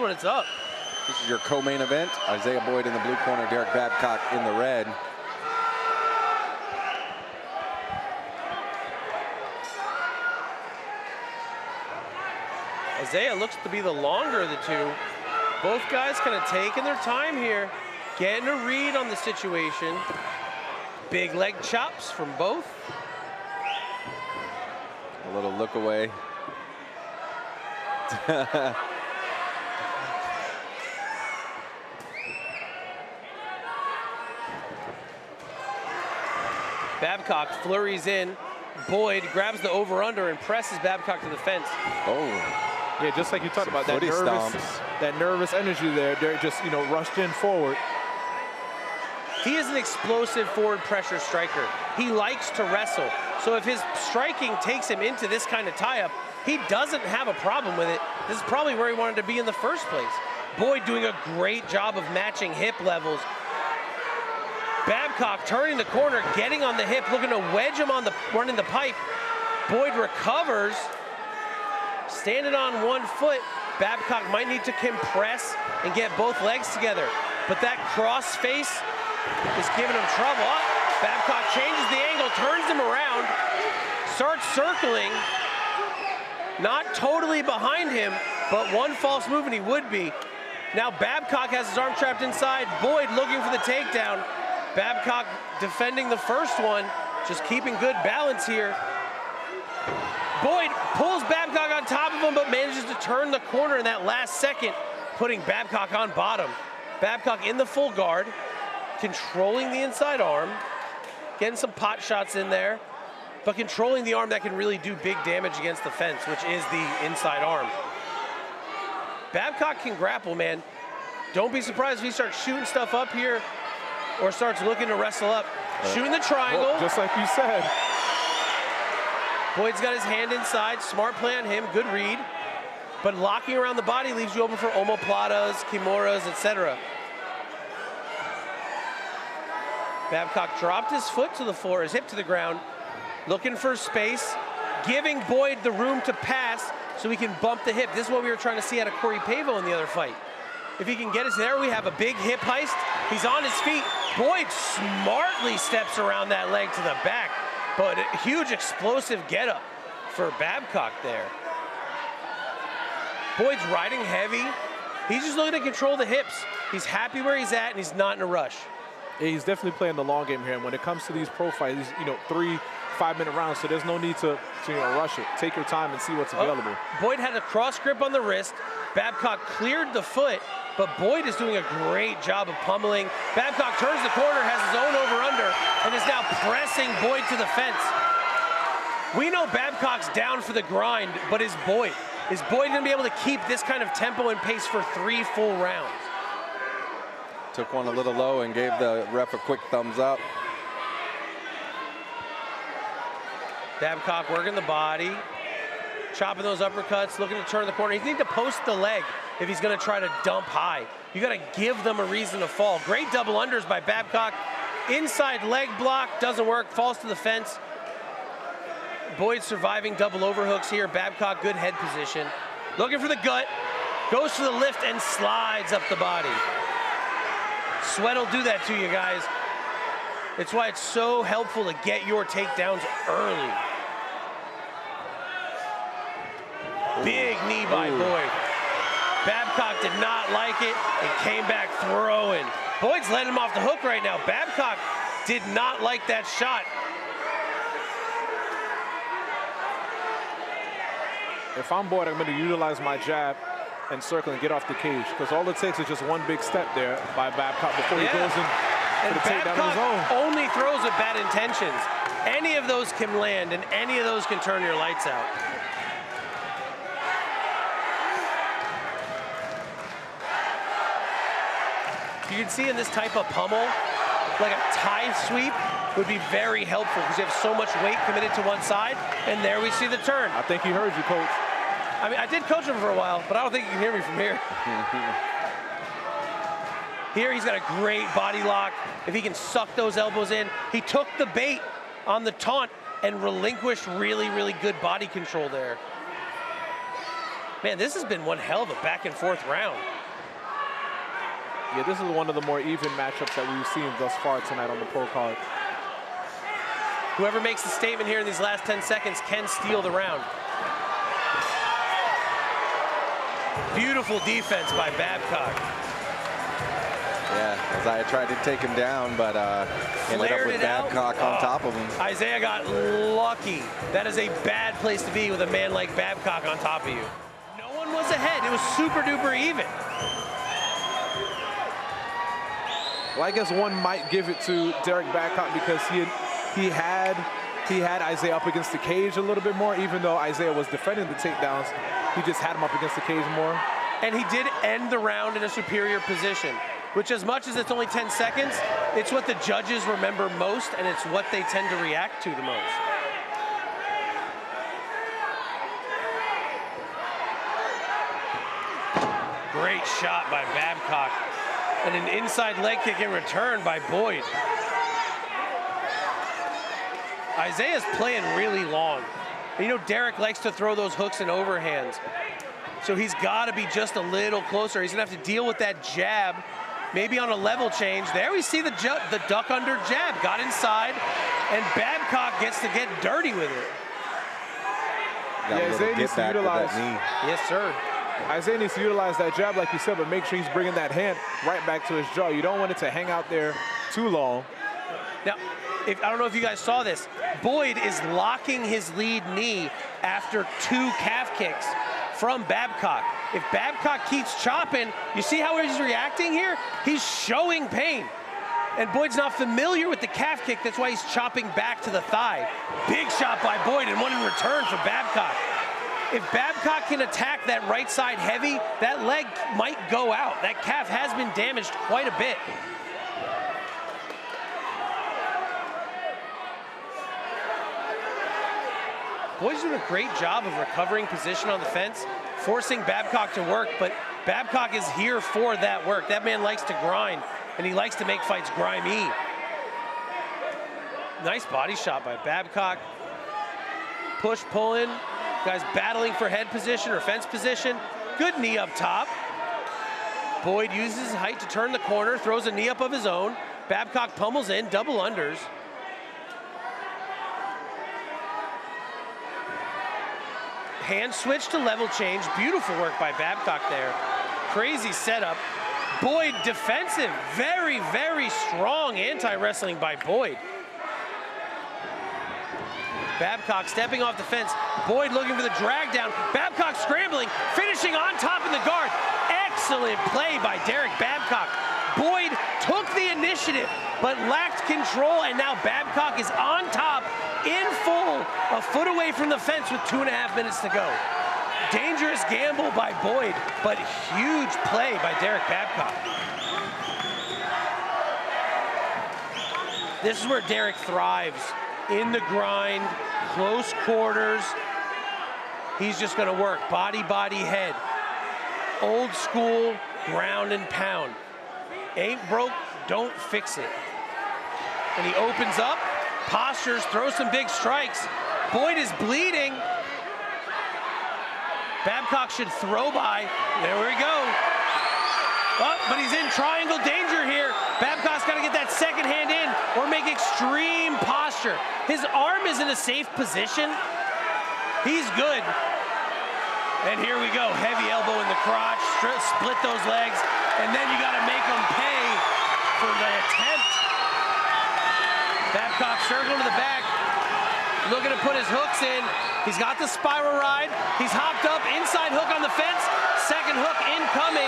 when it's up. This is your co-main event. Azeyah Boyd in the blue corner, Derek Babcock in the red. Azeyah looks to be the longer of the two. Both guys kind of taking their time here, getting a read on the situation. Big leg chops from both. A little look away. Babcock flurries in. Boyd grabs the over-under and presses Babcock to the fence. Oh. Yeah, just like you talked about, that nervous energy there. They're just, you know, rushed in forward. He is an explosive forward pressure striker. He likes to wrestle. So if his striking takes him into this kind of tie-up, he doesn't have a problem with it. This is probably where he wanted to be in the first place. Boyd doing a great job of matching hip levels. Babcock turning the corner, getting on the hip, looking to wedge him on the running the pipe. Boyd recovers, standing on one foot. Babcock might need to compress and get both legs together. But that cross face is giving him trouble. Babcock changes the angle, turns him around, starts circling. Not totally behind him, but one false move and he would be. Now Babcock has his arm trapped inside. Boyd looking for the takedown. Babcock defending the first one, just keeping good balance here. Boyd pulls Babcock on top of him, but manages to turn the corner in that last second, putting Babcock on bottom. Babcock in the full guard, controlling the inside arm, getting some pot shots in there, but controlling the arm that can really do big damage against the fence, which is the inside arm. Babcock can grapple, man. Don't be surprised if he starts shooting stuff up here or starts looking to wrestle up. Shooting the triangle. Well, just like you said. Boyd's got his hand inside. Smart play on him. Good read. But locking around the body leaves you open for omoplatas, kimuras, etc. Babcock dropped his foot to the floor, his hip to the ground, looking for space, giving Boyd the room to pass so he can bump the hip. This is what we were trying to see out of Corey Pavo in the other fight. If he can get us there, we have a big hip heist. He's on his feet. Boyd smartly steps around that leg to the back, but a huge explosive getup for Babcock there. Boyd's riding heavy. He's just looking to control the hips. He's happy where he's at, and he's not in a rush. Yeah, he's definitely playing the long game here. And when it comes to these pro fights, these, you know, 3-5-minute rounds, so there's no need to rush it. Take your time and see what's available. Boyd had a cross grip on the wrist. Babcock cleared the foot, but Boyd is doing a great job of pummeling. Babcock turns the corner, has his own over-under, and is now pressing Boyd to the fence. We know Babcock's down for the grind, but is Boyd going to be able to keep this kind of tempo and pace for 3 full rounds? Took one a little low and gave the ref a quick thumbs up. Babcock working the body, chopping those uppercuts, looking to turn the corner. He needs to post the leg if he's going to try to dump high. You got to give them a reason to fall. Great double unders by Babcock. Inside leg block, doesn't work, falls to the fence. Boyd surviving double overhooks here. Babcock, good head position. Looking for the gut, goes for the lift and slides up the body. Sweat will do that to you guys. It's why it's so helpful to get your takedowns early. Big knee by Boyd. Babcock did not like it and came back throwing. Boyd's letting him off the hook right now. Babcock did not like that shot. If I'm Boyd, I'm going to utilize my jab and circle and get off the cage, because all it takes is just one big step there by Babcock before he goes in for the takedown of his own. Only throws with bad intentions. Any of those can land, and any of those can turn your lights out. You can see in this type of pummel, like a tie sweep would be very helpful because you have so much weight committed to one side, and there we see the turn. I think he heard you, Coach. I mean, I did coach him for a while, but I don't think you can hear me from here. Here he's got a great body lock. If he can suck those elbows in, he took the bait on the taunt and relinquished really, really good body control there. Man, this has been one hell of a back and forth round. Yeah, this is one of the more even matchups that we've seen thus far tonight on the pro card. Whoever makes the statement here in these last 10 seconds can steal the round. Beautiful defense by Babcock. Yeah, Azeyah tried to take him down, but ended up with Babcock on top of him. Azeyah got lucky. That is a bad place to be with a man like Babcock on top of you. No one was ahead. It was super duper even. Well, I guess one might give it to Derek Babcock because he had Azeyah up against the cage a little bit more, even though Azeyah was defending the takedowns. He just had him up against the cage more. And he did end the round in a superior position, which, as much as it's only 10 seconds, it's what the judges remember most, and it's what they tend to react to the most. Great shot by Babcock. And an inside leg kick in return by Boyd. Azeyah's playing really long. And you know, Derek likes to throw those hooks and overhands. So he's got to be just a little closer. He's going to have to deal with that jab, maybe on a level change. There we see the duck under jab. Got inside, and Babcock gets to get dirty with it. Yeah, Azeyah needs to utilize that knee. Yes, sir. Azeyah needs to utilize that jab, like you said, but make sure he's bringing that hand right back to his jaw. You don't want it to hang out there too long. Now, I don't know if you guys saw this. Boyd is locking his lead knee after 2 calf kicks from Babcock. If Babcock keeps chopping, you see how he's reacting here? He's showing pain. And Boyd's not familiar with the calf kick. That's why he's chopping back to the thigh. Big shot by Boyd and one in return for Babcock. If Babcock can attack that right side heavy, that leg might go out. That calf has been damaged quite a bit. Boyd's doing a great job of recovering position on the fence, forcing Babcock to work, but Babcock is here for that work. That man likes to grind, and he likes to make fights grimy. Nice body shot by Babcock. Push, pull in. Guys battling for head position or fence position. Good knee up top. Boyd uses his height to turn the corner, throws a knee up of his own. Babcock pummels in, double unders. Hand switch to level change. Beautiful work by Babcock there. Crazy setup. Boyd defensive. Very, very strong anti-wrestling by Boyd. Babcock stepping off the fence. Boyd looking for the drag down. Babcock scrambling, finishing on top in the guard. Excellent play by Derek Babcock. Boyd took the initiative, but lacked control, and now Babcock is on top, in full, a foot away from the fence with 2.5 minutes to go. Dangerous gamble by Boyd, but huge play by Derek Babcock. This is where Derek thrives. In the grind, close quarters. He's just gonna work body, body, head. Old school, ground and pound. Ain't broke, don't fix it. And he opens up, postures, throws some big strikes. Boyd is bleeding. Babcock should throw by. There we go. Oh, but he's in triangle danger here. Babcock's got to get that second hand in or make extreme posture. His arm is in a safe position. He's good. And here we go. Heavy elbow in the crotch, split those legs, and then you got to make them pay for the attempt. Babcock circling to the back, looking to put his hooks in. He's got the spiral ride. He's hopped up, inside hook on the fence. Second hook incoming.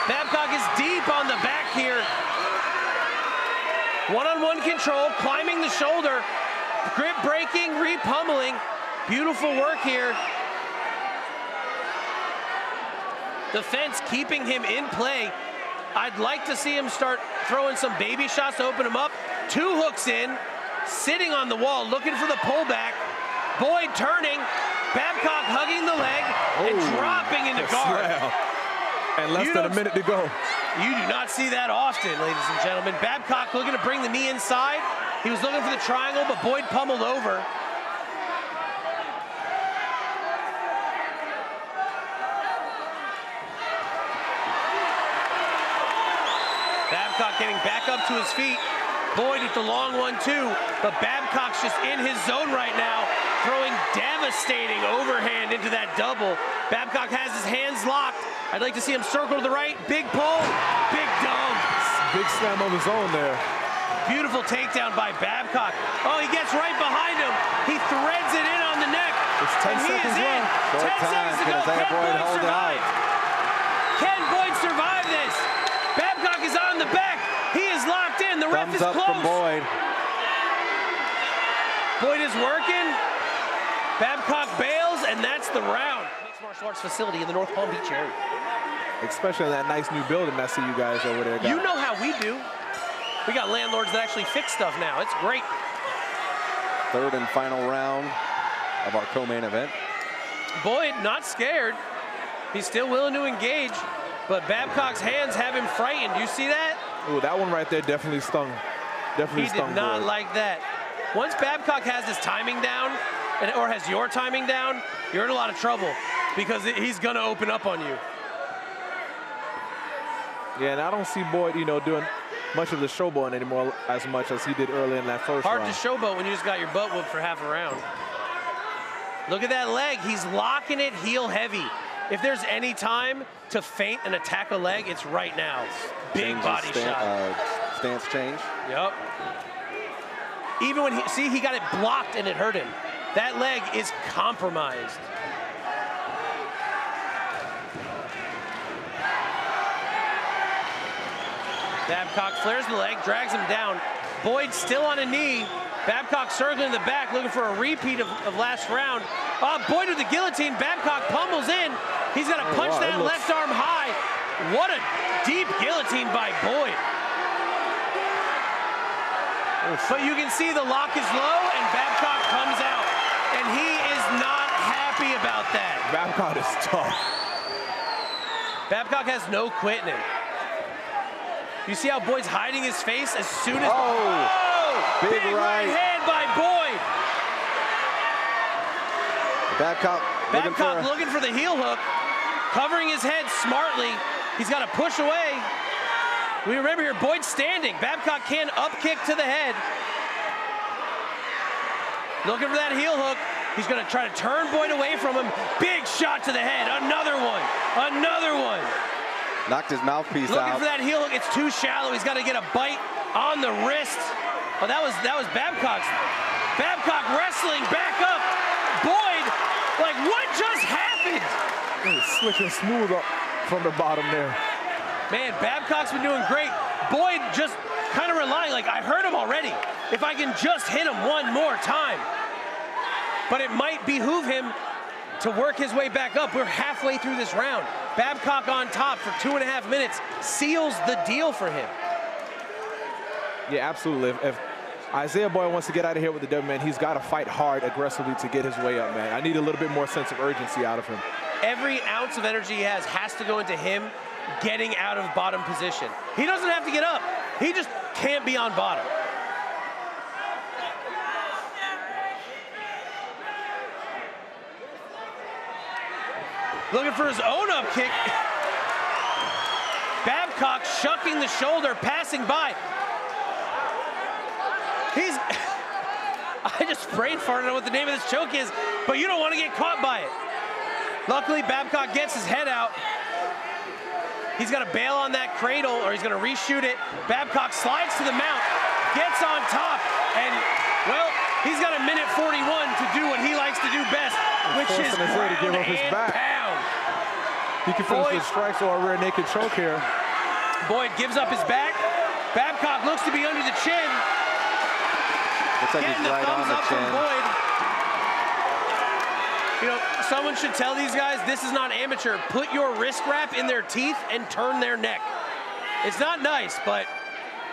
Babcock is deep on the back here. One-on-one control, climbing the shoulder. Grip breaking, repummeling. Beautiful work here. The fence keeping him in play. I'd like to see him start throwing some baby shots to open him up. 2 hooks in, sitting on the wall, looking for the pullback. Boyd turning, Babcock hugging the leg and dropping into guard. And less than a minute to go. You do not see that often, ladies and gentlemen. Babcock looking to bring the knee inside. He was looking for the triangle, but Boyd pummeled over. Babcock getting back up to his feet. Boyd with the long one too, but Babcock's just in his zone right now, throwing devastating overhand into that double. Babcock has his hands locked. I'd like to see him circle to the right. Big pull, big dump. Big slam of his own there. Beautiful takedown by Babcock. Oh, he gets right behind him. He threads it in on the neck. It's 10 seconds left. 10 seconds to go. Can Boyd survive? Can Boyd survive this? Babcock is on the back. He is locked in. The ref is Thumbs up close. from Boyd. Boyd is working. Babcock bails, and that's the round. Mixed martial arts facility in the North Palm Beach area. Especially in that nice new building I see you guys over there. You know how we do. We got landlords that actually fix stuff now. It's great. Third and final round of our co-main event. Boyd not scared. He's still willing to engage, but Babcock's hands have him frightened. You see that? Ooh, that one right there definitely stung. Definitely stung. He did not Boyd. like that. Once Babcock has his timing down, or has your timing down, you're in a lot of trouble because he's gonna open up on you. Yeah, and I don't see Boyd, you know, doing much of the showboating anymore as much as he did early in that first round. Hard to showboat when you just got your butt whooped for half a round. Look at that leg. He's locking it heel heavy. If there's any time to feint and attack a leg, it's right now. Big body shot. Stance change. Yep. Even when he got it blocked and it hurt him. That leg is compromised. Babcock flares the leg, drags him down. Boyd still on a knee. Babcock circling the back, looking for a repeat of last round. Boyd with the guillotine. Babcock pummels in. He's got to punch that left arm high. What a deep guillotine by Boyd. But you can see the lock is low, and Babcock comes out. And he is not happy about that. Babcock is tough. Babcock has no quit in him. You see how Boyd's hiding his face as soon as... Big right hand by Boyd. Babcock looking for the heel hook, covering his head smartly. He's got to push away. We remember here, Boyd standing. Babcock can up kick to the head. Looking for that heel hook. He's going to try to turn Boyd away from him. Big shot to the head. Another one. Another one. Knocked his mouthpiece out. Looking for that heel hook. It's too shallow. He's got to get a bite on the wrist. Oh, that was Babcock's. Babcock wrestling back up. Boyd, like, what just happened? Slick and smooth up from the bottom there. Man, Babcock's been doing great. Boyd just kind of relying, like, I hurt him already. If I can just hit him one more time. But it might behoove him to work his way back up. We're halfway through this round. Babcock on top for 2.5 minutes seals the deal for him. Yeah, absolutely. If Azeyah Boyd wants to get out of here with the W, man, he's got to fight hard aggressively to get his way up, man. I need a little bit more sense of urgency out of him. Every ounce of energy he has to go into him getting out of bottom position. He doesn't have to get up. He just can't be on bottom. Looking for his own up kick. Babcock shucking the shoulder, passing by. I just brain farted. I don't know what the name of this choke is, but you don't want to get caught by it. Luckily, Babcock gets his head out. He's got to bail on that cradle, or he's going to reshoot it. Babcock slides to the mount, gets on top, and, well, he's got a minute 41 to do what he likes to do best, which is ground to give up his back. Pound. He can finish with strikes or a rear naked choke here. Boyd gives up his back. Babcock looks to be under the chin. Looks like Getting he's right on the chin. Boyd. You know, someone should tell these guys, this is not amateur. Put your wrist wrap in their teeth and turn their neck. It's not nice, but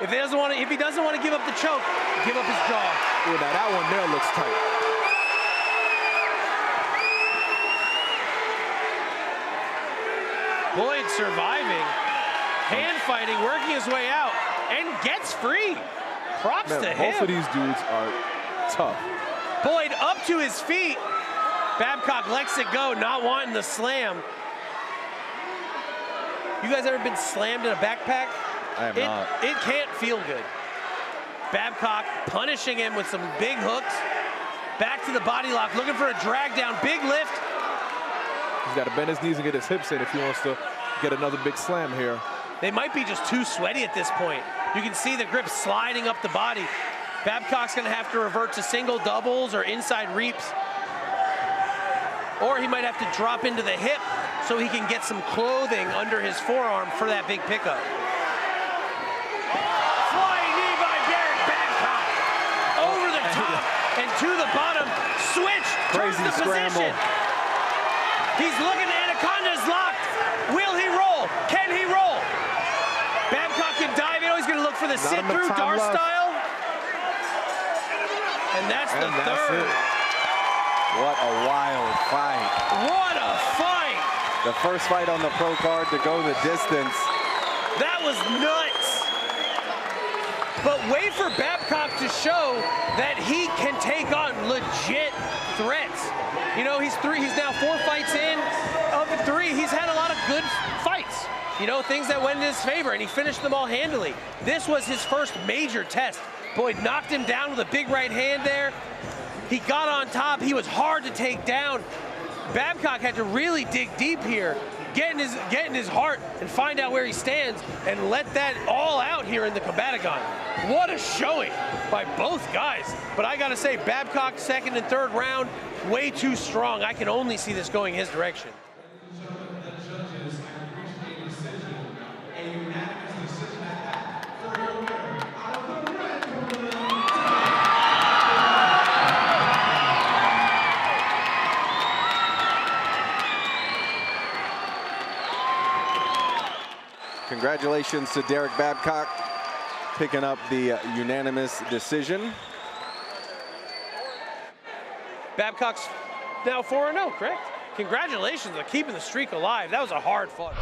if he doesn't want to give up the choke, give up his jaw. Ooh, now that one there looks tight. Boyd surviving, hand fighting, working his way out, and gets free. Props to him. Both of these dudes are tough. Boyd up to his feet. Babcock lets it go, not wanting the slam. You guys ever been slammed in a backpack? I am not. It can't feel good. Babcock punishing him with some big hooks. Back to the body lock, looking for a drag down, big lift. He's got to bend his knees and get his hips in if he wants to get another big slam here. They might be just too sweaty at this point. You can see the grip sliding up the body. Babcock's gonna have to revert to single doubles or inside reaps. Or he might have to drop into the hip so he can get some clothing under his forearm for that big pickup. Flying knee by Derek Babcock. Over the top and to the bottom. Switch, turns Crazy the scramble. position. He's looking, Anaconda's locked. Will he roll? Can he roll? Babcock can dive in. He's gonna look for the sit-through Dar style. And that's the third. What a wild fight. What a fight. The first fight on the pro card to go the distance. That was nuts. But wait for Babcock to show that he can take on legit threats. You know, he's now 4 fights in. Of the 3, he's had a lot of good fights. You know, things that went in his favor, and he finished them all handily. This was his first major test. Boyd knocked him down with a big right hand there. He got on top. He was hard to take down. Babcock had to really dig deep here, get in his heart and find out where he stands and let that all out here in the Combatagon. What a showing by both guys. But I gotta say, Babcock second and third round, way too strong. I can only see this going his direction. Congratulations to Derek Babcock picking up the unanimous decision. Babcock's now 4-0, correct? Congratulations on keeping the streak alive. That was a hard fought.